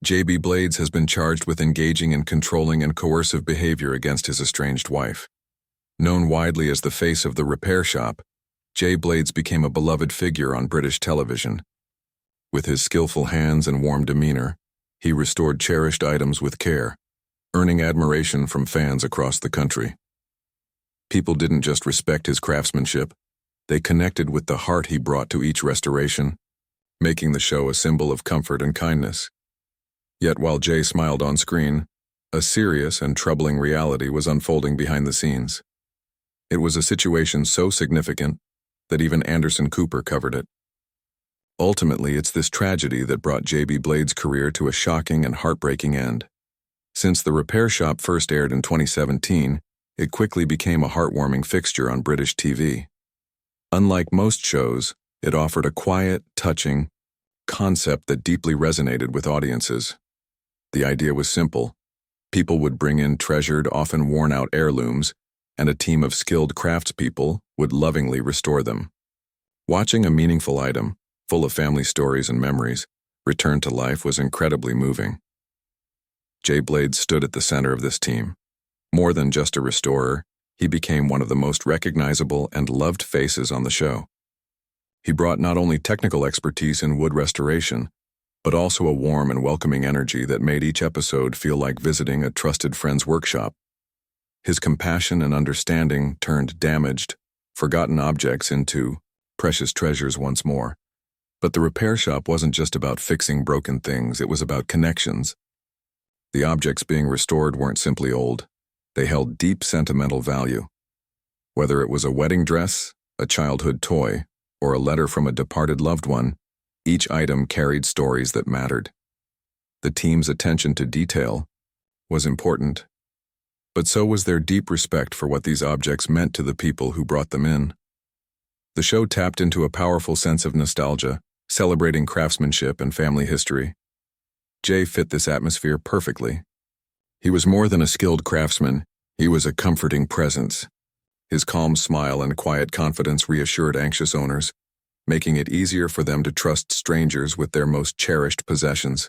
J.B. Blades has been charged with engaging in controlling and coercive behavior against his estranged wife. Known widely as the face of the repair shop, J. Blades became a beloved figure on British television. With his skillful hands and warm demeanor, he restored cherished items with care, earning admiration from fans across the country. People didn't just respect his craftsmanship, they connected with the heart he brought to each restoration, making the show a symbol of comfort and kindness. Yet while Jay smiled on screen, a serious and troubling reality was unfolding behind the scenes. It was a situation so significant that even Anderson Cooper covered it. Ultimately, it's this tragedy that brought J.B. Blades' career to a shocking and heartbreaking end. Since The Repair Shop first aired in 2017, it quickly became a heartwarming fixture on British TV. Unlike most shows, it offered a quiet, touching concept that deeply resonated with audiences. The idea was simple. People would bring in treasured, often worn-out heirlooms, and a team of skilled craftspeople would lovingly restore them. Watching a meaningful item, full of family stories and memories, return to life was incredibly moving. J. Blades stood at the center of this team. More than just a restorer, he became one of the most recognizable and loved faces on the show. He brought not only technical expertise in wood restoration, but also a warm and welcoming energy that made each episode feel like visiting a trusted friend's workshop. His compassion and understanding turned damaged, forgotten objects into precious treasures once more. But the repair shop wasn't just about fixing broken things, it was about connections. The objects being restored weren't simply old. They held deep sentimental value. Whether it was a wedding dress, a childhood toy, or a letter from a departed loved one, each item carried stories that mattered. The team's attention to detail was important, but so was their deep respect for what these objects meant to the people who brought them in. The show tapped into a powerful sense of nostalgia, celebrating craftsmanship and family history. Jay fit this atmosphere perfectly. He was more than a skilled craftsman, he was a comforting presence. His calm smile and quiet confidence reassured anxious owners, making it easier for them to trust strangers with their most cherished possessions.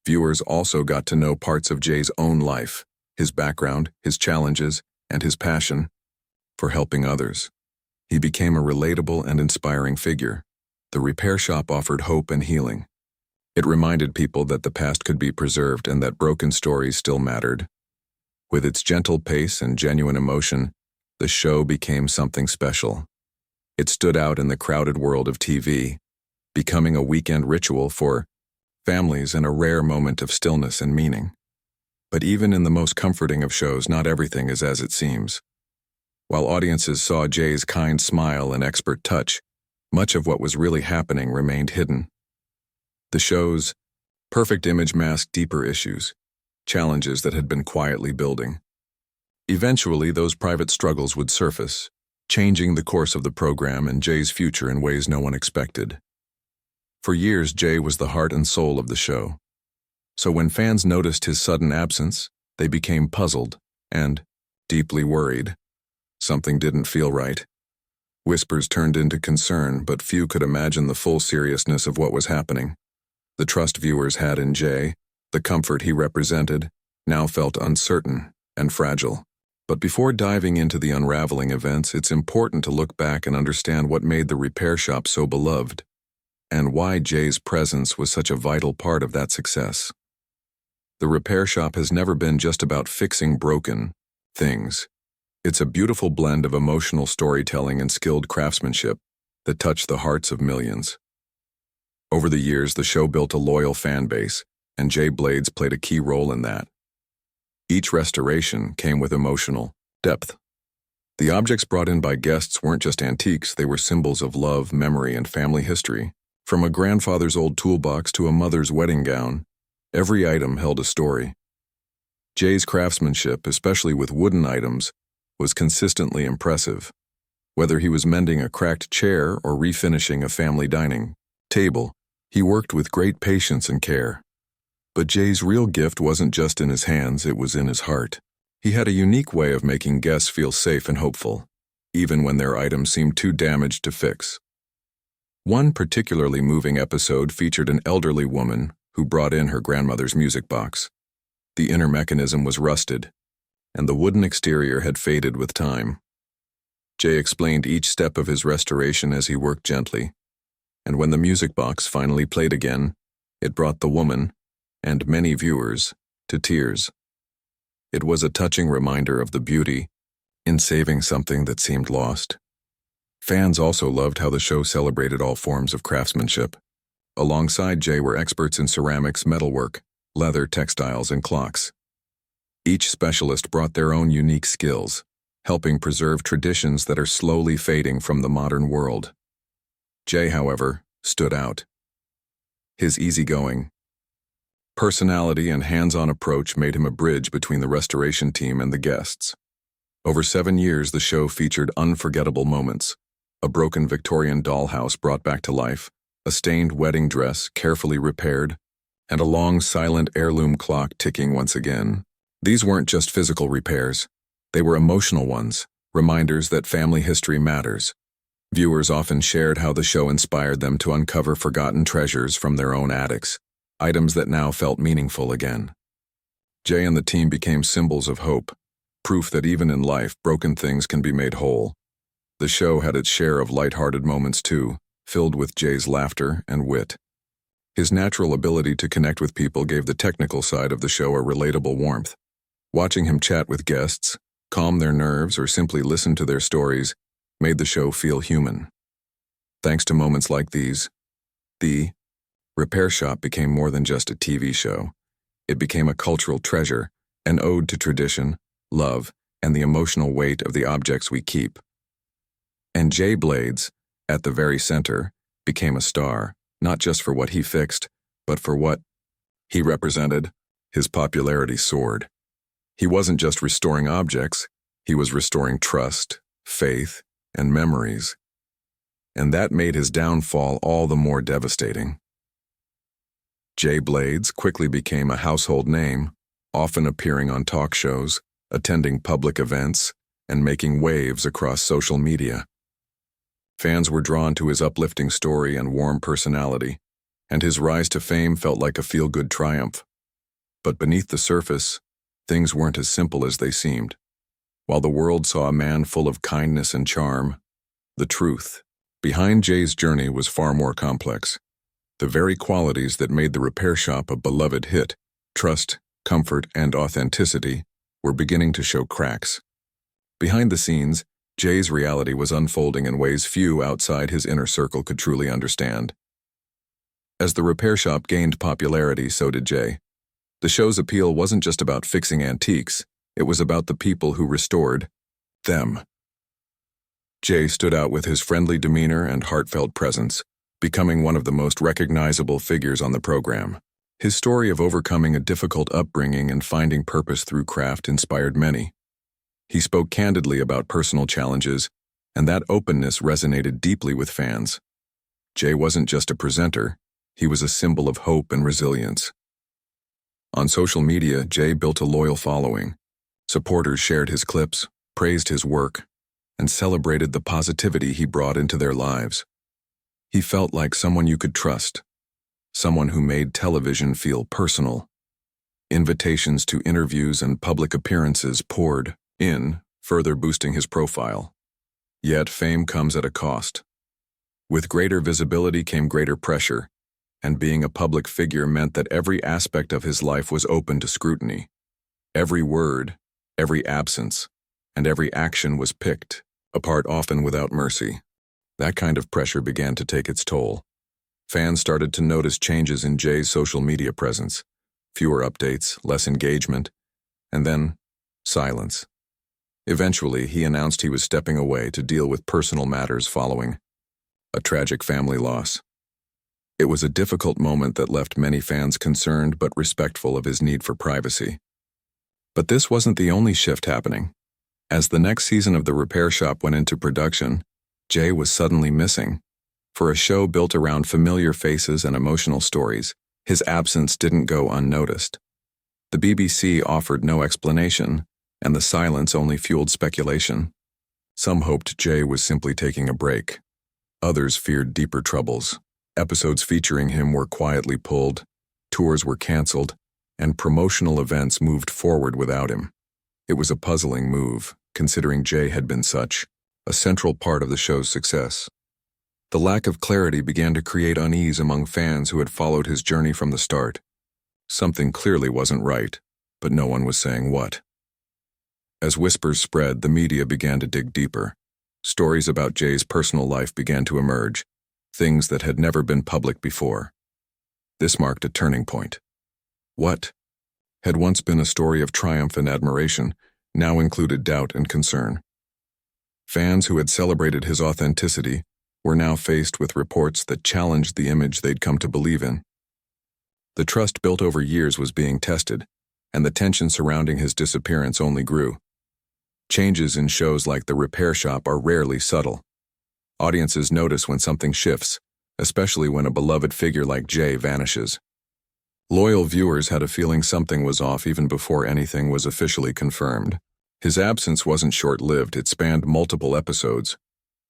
Viewers also got to know parts of Jay's own life, his background, his challenges, and his passion for helping others. He became a relatable and inspiring figure. The repair shop offered hope and healing. It reminded people that the past could be preserved and that broken stories still mattered. With its gentle pace and genuine emotion, the show became something special. It stood out in the crowded world of TV, becoming a weekend ritual for families and a rare moment of stillness and meaning. But even in the most comforting of shows, not everything is as it seems. While audiences saw Jay's kind smile and expert touch, much of what was really happening remained hidden. The show's perfect image masked deeper issues, challenges that had been quietly building. Eventually, those private struggles would surface, changing the course of the program and Jay's future in ways no one expected. For years, Jay was the heart and soul of the show. So when fans noticed his sudden absence, they became puzzled and deeply worried. Something didn't feel right. Whispers turned into concern, but few could imagine the full seriousness of what was happening. The trust viewers had in Jay, the comfort he represented, now felt uncertain and fragile. But before diving into the unraveling events, it's important to look back and understand what made the repair shop so beloved, and why Jay's presence was such a vital part of that success. The repair shop has never been just about fixing broken things. It's a beautiful blend of emotional storytelling and skilled craftsmanship that touched the hearts of millions. Over the years, the show built a loyal fan base, and Jay Blades played a key role in that. Each restoration came with emotional depth. The objects brought in by guests weren't just antiques, they were symbols of love, memory, and family history. From a grandfather's old toolbox to a mother's wedding gown, every item held a story. Jay's craftsmanship, especially with wooden items, was consistently impressive. Whether he was mending a cracked chair or refinishing a family dining table, he worked with great patience and care. But Jay's real gift wasn't just in his hands, it was in his heart. He had a unique way of making guests feel safe and hopeful, even when their items seemed too damaged to fix. One particularly moving episode featured an elderly woman who brought in her grandmother's music box. The inner mechanism was rusted, and the wooden exterior had faded with time. Jay explained each step of his restoration as he worked gently, and when the music box finally played again, it brought the woman, and many viewers, to tears. It was a touching reminder of the beauty in saving something that seemed lost. Fans also loved how the show celebrated all forms of craftsmanship. Alongside Jay were experts in ceramics, metalwork, leather, textiles, and clocks. Each specialist brought their own unique skills, helping preserve traditions that are slowly fading from the modern world. Jay, however, stood out. His easygoing personality and hands-on approach made him a bridge between the restoration team and the guests. Over 7 years, the show featured unforgettable moments: a broken Victorian dollhouse brought back to life, a stained wedding dress carefully repaired, and a long, silent heirloom clock ticking once again. These weren't just physical repairs. They were emotional ones, reminders that family history matters. Viewers often shared how the show inspired them to uncover forgotten treasures from their own attics, items that now felt meaningful again. Jay and the team became symbols of hope, proof that even in life, broken things can be made whole. The show had its share of light-hearted moments too, filled with Jay's laughter and wit. His natural ability to connect with people gave the technical side of the show a relatable warmth. Watching him chat with guests, calm their nerves, or simply listen to their stories made the show feel human. Thanks to moments like these, the Repair Shop became more than just a TV show. It became a cultural treasure, an ode to tradition, love, and the emotional weight of the objects we keep. And Jay Blades, at the very center, became a star, not just for what he fixed, but for what he represented. His popularity soared. He wasn't just restoring objects, he was restoring trust, faith, and memories. And that made his downfall all the more devastating. Jay Blades quickly became a household name, often appearing on talk shows, attending public events, and making waves across social media. Fans were drawn to his uplifting story and warm personality, and his rise to fame felt like a feel-good triumph. But beneath the surface, things weren't as simple as they seemed. While the world saw a man full of kindness and charm, the truth behind Jay's journey was far more complex. The very qualities that made the Repair Shop a beloved hit, trust, comfort, and authenticity, were beginning to show cracks. Behind the scenes, Jay's reality was unfolding in ways few outside his inner circle could truly understand. As the Repair Shop gained popularity, so did Jay. The show's appeal wasn't just about fixing antiques, it was about the people who restored them. Jay stood out with his friendly demeanor and heartfelt presence, becoming one of the most recognizable figures on the program. His story of overcoming a difficult upbringing and finding purpose through craft inspired many. He spoke candidly about personal challenges, and that openness resonated deeply with fans. Jay wasn't just a presenter, he was a symbol of hope and resilience. On social media, Jay built a loyal following. Supporters shared his clips, praised his work, and celebrated the positivity he brought into their lives. He felt like someone you could trust, someone who made television feel personal. Invitations to interviews and public appearances poured in, further boosting his profile. Yet fame comes at a cost. With greater visibility came greater pressure, and being a public figure meant that every aspect of his life was open to scrutiny. Every word, every absence, and every action was picked apart, often without mercy. That kind of pressure began to take its toll. Fans started to notice changes in Jay's social media presence, fewer updates, less engagement, and then silence. Eventually, he announced he was stepping away to deal with personal matters following a tragic family loss. It was a difficult moment that left many fans concerned but respectful of his need for privacy. But this wasn't the only shift happening. As the next season of The Repair Shop went into production, Jay was suddenly missing. For a show built around familiar faces and emotional stories, his absence didn't go unnoticed. The BBC offered no explanation, and the silence only fueled speculation. Some hoped Jay was simply taking a break. Others feared deeper troubles. Episodes featuring him were quietly pulled, Tours were canceled, and promotional events moved forward without him. It was a puzzling move, considering Jay had been such a central part of the show's success. The lack of clarity began to create unease among fans who had followed his journey from the start. Something clearly wasn't right, but no one was saying what. As whispers spread, the media began to dig deeper. Stories about Jay's personal life began to emerge, things that had never been public before. This marked a turning point. What had once been a story of triumph and admiration now included doubt and concern. Fans who had celebrated his authenticity were now faced with reports that challenged the image they'd come to believe in. The trust built over years was being tested, and the tension surrounding his disappearance only grew. Changes in shows like The Repair Shop are rarely subtle. Audiences notice when something shifts, especially when a beloved figure like Jay vanishes. Loyal viewers had a feeling something was off even before anything was officially confirmed. His absence wasn't short-lived, it spanned multiple episodes.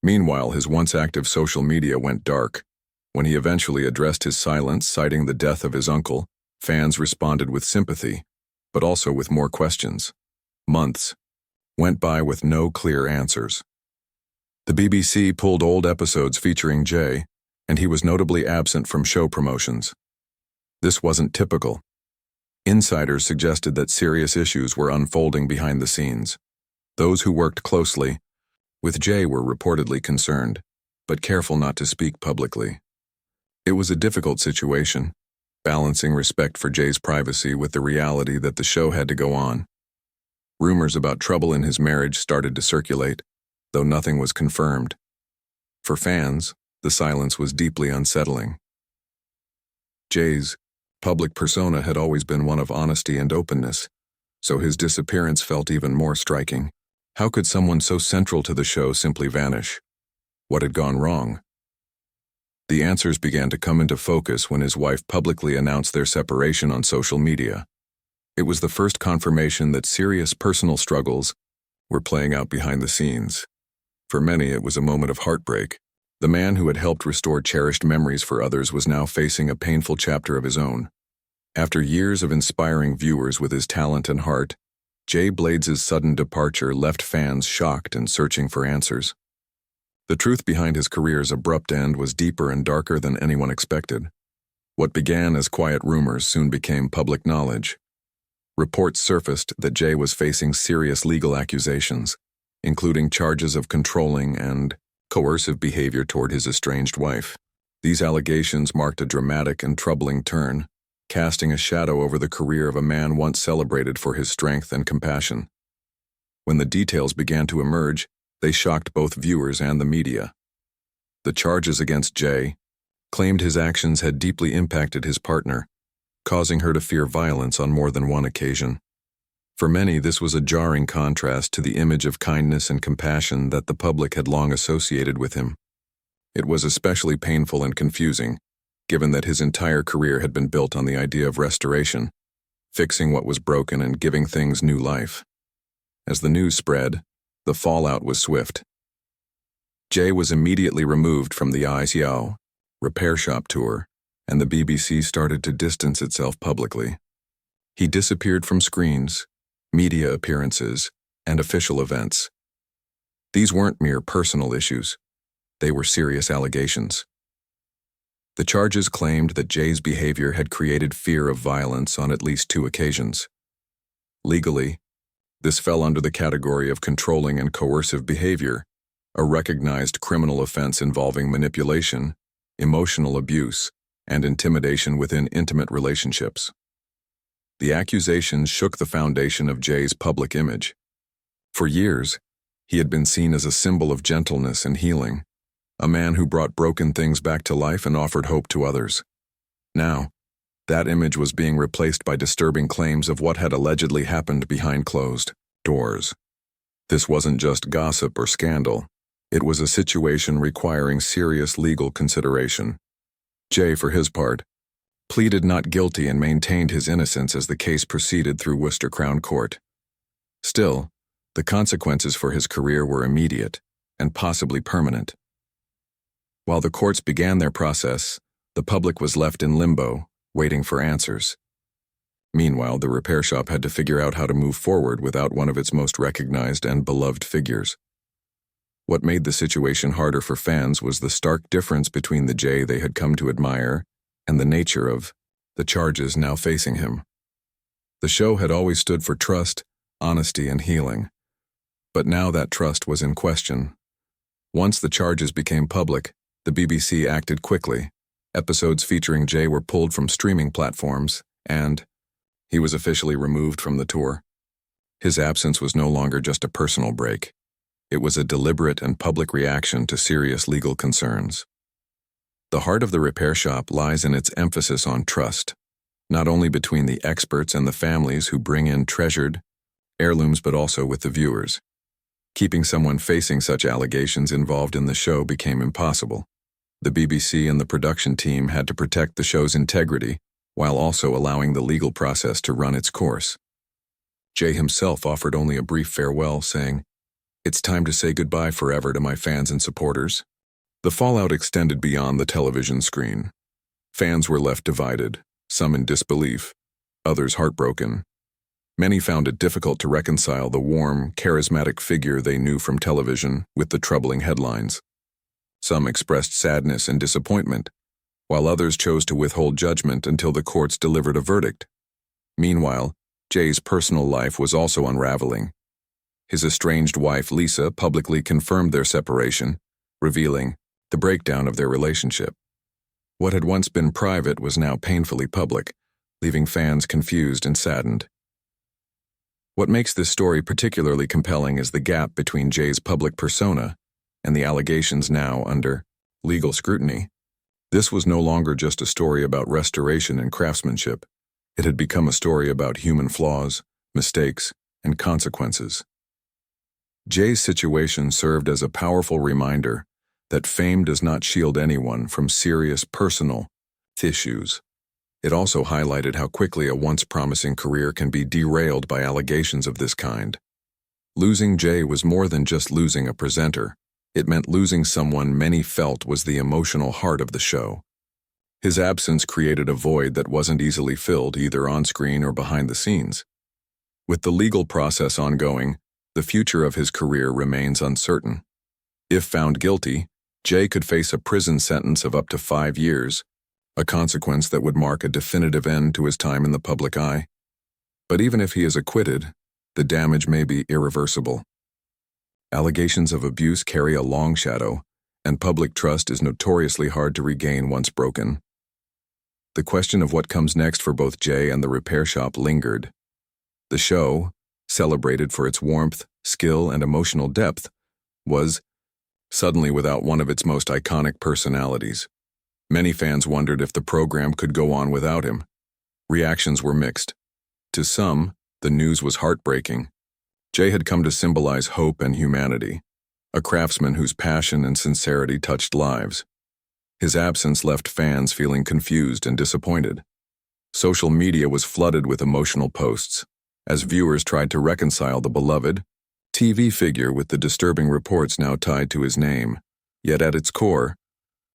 Meanwhile, his once active social media went dark. When he eventually addressed his silence, citing the death of his uncle, fans responded with sympathy, but also with more questions. Months went by with no clear answers. The BBC pulled old episodes featuring Jay, and he was notably absent from show promotions. This wasn't typical. Insiders suggested that serious issues were unfolding behind the scenes. Those who worked closely with Jay were reportedly concerned, but careful not to speak publicly. It was a difficult situation, balancing respect for Jay's privacy with the reality that the show had to go on. Rumors about trouble in his marriage started to circulate, though nothing was confirmed. For fans, the silence was deeply unsettling. Jay's public persona had always been one of honesty and openness, so his disappearance felt even more striking. How could someone so central to the show simply vanish? What had gone wrong? The answers began to come into focus when his wife publicly announced their separation on social media. It was the first confirmation that serious personal struggles were playing out behind the scenes. For many, it was a moment of heartbreak. The man who had helped restore cherished memories for others was now facing a painful chapter of his own. After years of inspiring viewers with his talent and heart, Jay Blades' sudden departure left fans shocked and searching for answers. The truth behind his career's abrupt end was deeper and darker than anyone expected. What began as quiet rumors soon became public knowledge. Reports surfaced that Jay was facing serious legal accusations, including charges of controlling and coercive behavior toward his estranged wife. These allegations marked a dramatic and troubling turn, casting a shadow over the career of a man once celebrated for his strength and compassion. When the details began to emerge, they shocked both viewers and the media. The charges against Jay claimed his actions had deeply impacted his partner, causing her to fear violence on more than one occasion. For many, this was a jarring contrast to the image of kindness and compassion that the public had long associated with him. It was especially painful and confusing, given that his entire career had been built on the idea of restoration, fixing what was broken and giving things new life. As the news spread, the fallout was swift. Jay was immediately removed from the ICO Repair Shop tour, and the BBC started to distance itself publicly. He disappeared from screens, media appearances, and official events. These weren't mere personal issues. They were serious allegations. The charges claimed that Jay's behavior had created fear of violence on at least 2 occasions. Legally, this fell under the category of controlling and coercive behavior, a recognized criminal offense involving manipulation, emotional abuse, and intimidation within intimate relationships. The accusations shook the foundation of Jay's public image. For years, he had been seen as a symbol of gentleness and healing, a man who brought broken things back to life and offered hope to others. Now, that image was being replaced by disturbing claims of what had allegedly happened behind closed doors. This wasn't just gossip or scandal. It was a situation requiring serious legal consideration. Jay, for his part, pleaded not guilty and maintained his innocence as the case proceeded through Worcester Crown Court. Still, the consequences for his career were immediate and possibly permanent. While the courts began their process, the public was left in limbo, waiting for answers. Meanwhile, the repair shop had to figure out how to move forward without one of its most recognized and beloved figures. What made the situation harder for fans was the stark difference between the Jay they had come to admire and the nature of the charges now facing him. The show had always stood for trust, honesty, and healing. But now that trust was in question. Once the charges became public, the BBC acted quickly. Episodes featuring Jay were pulled from streaming platforms, and he was officially removed from the tour. His absence was no longer just a personal break. It was a deliberate and public reaction to serious legal concerns. The heart of the repair shop lies in its emphasis on trust, not only between the experts and the families who bring in treasured heirlooms, but also with the viewers. Keeping someone facing such allegations involved in the show became impossible. The BBC and the production team had to protect the show's integrity while also allowing the legal process to run its course. Jay himself offered only a brief farewell, saying, "It's time to say goodbye forever to my fans and supporters." The fallout extended beyond the television screen. Fans were left divided, some in disbelief, others heartbroken. Many found it difficult to reconcile the warm, charismatic figure they knew from television with the troubling headlines. Some expressed sadness and disappointment, while others chose to withhold judgment until the courts delivered a verdict. Meanwhile, Jay's personal life was also unraveling. His estranged wife, Lisa, publicly confirmed their separation, revealing the breakdown of their relationship. What had once been private was now painfully public, leaving fans confused and saddened. What makes this story particularly compelling is the gap between Jay's public persona and the allegations now under legal scrutiny. This was no longer just a story about restoration and craftsmanship. It had become a story about human flaws, mistakes, and consequences. Jay's situation served as a powerful reminder that fame does not shield anyone from serious personal issues. It also highlighted how quickly a once promising career can be derailed by allegations of this kind. Losing Jay was more than just losing a presenter. It meant losing someone many felt was the emotional heart of the show. His absence created a void that wasn't easily filled either on screen or behind the scenes. With the legal process ongoing, the future of his career remains uncertain. If found guilty, Jay could face a prison sentence of up to 5 years, a consequence that would mark a definitive end to his time in the public eye. But even if he is acquitted, the damage may be irreversible. Allegations of abuse carry a long shadow, and public trust is notoriously hard to regain once broken. The question of what comes next for both Jay and the repair shop lingered. The show, celebrated for its warmth, skill, and emotional depth, was suddenly without one of its most iconic personalities. Many fans wondered if the program could go on without him. Reactions were mixed. To some, the news was heartbreaking. Jay had come to symbolize hope and humanity, a craftsman whose passion and sincerity touched lives. His absence left fans feeling confused and disappointed. Social media was flooded with emotional posts, as viewers tried to reconcile the beloved TV figure with the disturbing reports now tied to his name. Yet at its core,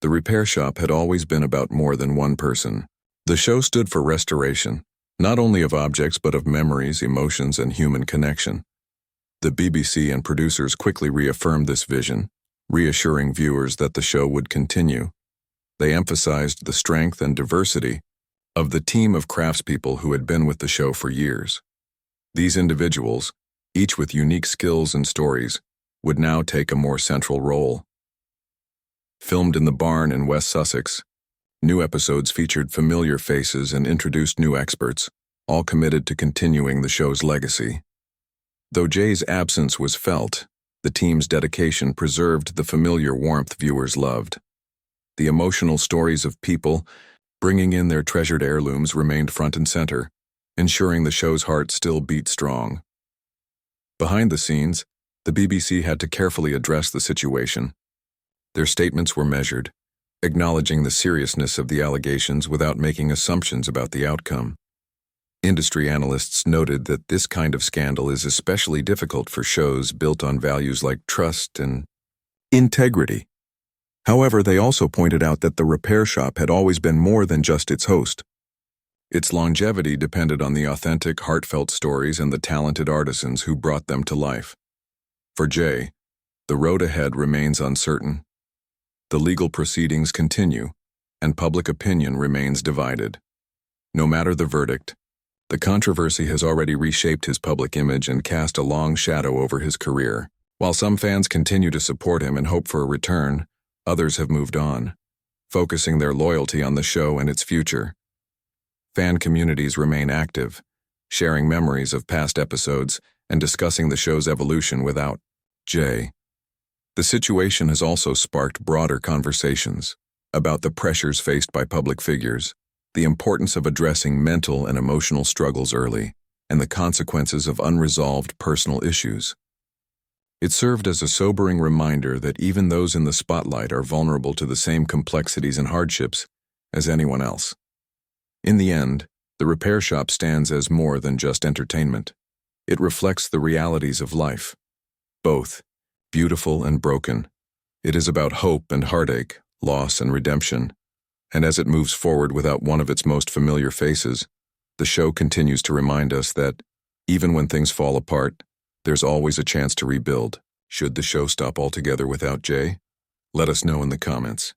the repair shop had always been about more than one person. The show stood for restoration, not only of objects but of memories, emotions, and human connection. The BBC and producers quickly reaffirmed this vision, reassuring viewers that the show would continue. They emphasized the strength and diversity of the team of craftspeople who had been with the show for years. These individuals, each with unique skills and stories, would now take a more central role. Filmed in the barn in West Sussex, new episodes featured familiar faces and introduced new experts, all committed to continuing the show's legacy. Though Jay's absence was felt, the team's dedication preserved the familiar warmth viewers loved. The emotional stories of people bringing in their treasured heirlooms remained front and center, ensuring the show's heart still beat strong. Behind the scenes, the BBC had to carefully address the situation. Their statements were measured, acknowledging the seriousness of the allegations without making assumptions about the outcome. Industry analysts noted that this kind of scandal is especially difficult for shows built on values like trust and integrity. However, they also pointed out that the repair shop had always been more than just its host. Its longevity depended on the authentic, heartfelt stories and the talented artisans who brought them to life. For Jay, the road ahead remains uncertain. The legal proceedings continue, and public opinion remains divided. No matter the verdict, the controversy has already reshaped his public image and cast a long shadow over his career. While some fans continue to support him and hope for a return, others have moved on, focusing their loyalty on the show and its future. Fan communities remain active, sharing memories of past episodes and discussing the show's evolution without Jay. The situation has also sparked broader conversations about the pressures faced by public figures, the importance of addressing mental and emotional struggles early, and the consequences of unresolved personal issues. It served as a sobering reminder that even those in the spotlight are vulnerable to the same complexities and hardships as anyone else. In the end, the repair shop stands as more than just entertainment. It reflects the realities of life, both beautiful and broken. It is about hope and heartache, loss and redemption. And as it moves forward without one of its most familiar faces, the show continues to remind us that, even when things fall apart, there's always a chance to rebuild. Should the show stop altogether without Jay? Let us know in the comments.